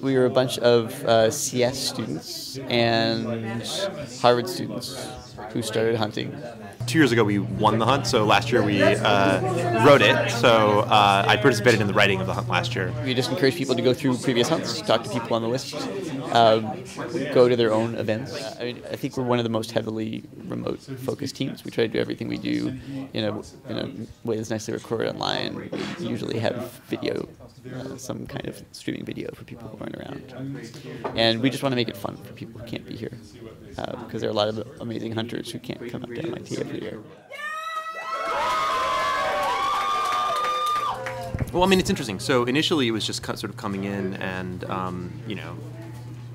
We were a bunch of CS students and Harvard students who started hunting. 2 years ago we won the hunt, so last year we wrote it, so I participated in the writing of the hunt last year. We just encourage people to go through previous hunts, talk to people on the list, go to their own events. I think we're one of the most heavily remote-focused teams. We try to do everything we do in a way that's nicely recorded online. We usually have video, some kind of streaming video for people who aren't around. And we just want to make it fun for people who can't be here, because there are a lot of amazing hunters who can't come up to MIT every year. Well, I mean, it's interesting. So initially it was just sort of coming in and,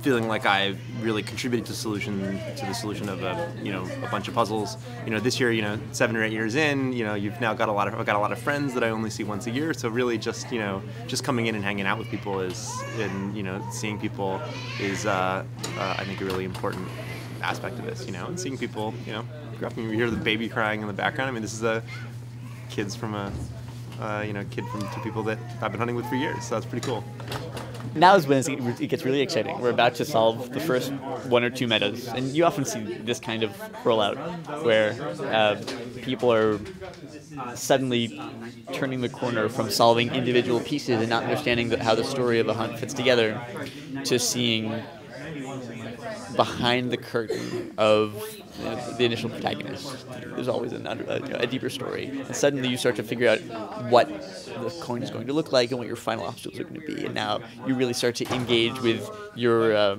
feeling like I really contributed to the solution of a bunch of puzzles. This year, 7 or 8 years in, you've now got I've got a lot of friends that I only see once a year. So really, just coming in and hanging out with people seeing people is, I think, a really important aspect of this. And seeing people, you hear the baby crying in the background. I mean, this is kids from kid from two people that I've been hunting with for years. So that's pretty cool. Now is when it gets really exciting. We're about to solve the first 1 or 2 metas, and you often see this kind of rollout where people are suddenly turning the corner from solving individual pieces and not understanding how the story of a hunt fits together to seeing behind the curtain of the initial protagonist. There's always a deeper story, and suddenly you start to figure out what the coin is going to look like and what your final obstacles are going to be, and now you really start to engage with your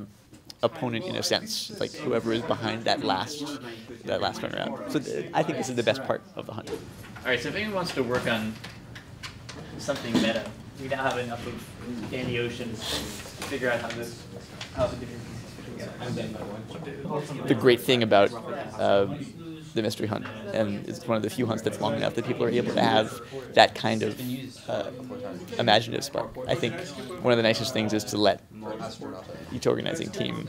opponent in a sense, like whoever is behind that last run around. So I think this is the best part of the hunt. All right, so if anyone wants to work on something meta, we now have enough of Danny Ocean to figure out how the different pieces fit together. The great thing about the mystery hunt, and it's one of the few hunts that's long enough that people are able to have that kind of imaginative spark. I think one of the nicest things is to let each organizing team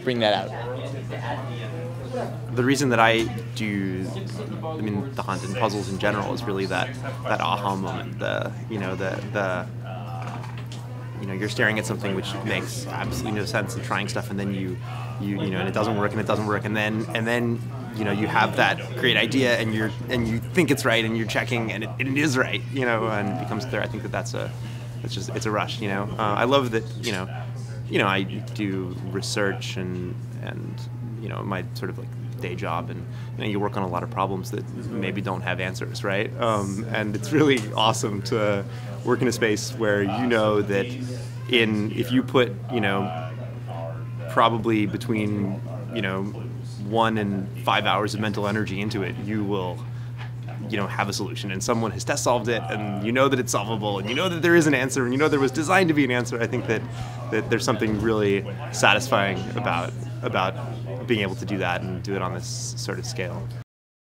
bring that out. The reason that I do, the hunt and puzzles in general is really that aha moment. You're staring at something which makes absolutely no sense and trying stuff, and then and it doesn't work, and then you have that great idea, and you think it's right, and you're checking, and it is right, and it becomes clear. I think it's a rush, I love that, I do research and my sort of like day job, and you work on a lot of problems that maybe don't have answers, right? And it's really awesome to work in a space where that if you put probably between 1 and 5 hours of mental energy into it, you will have a solution, and someone has test solved it, and that it's solvable, and that there is an answer, and there was designed to be an answer. I think that there's something really satisfying about being able to do that and do it on this sort of scale.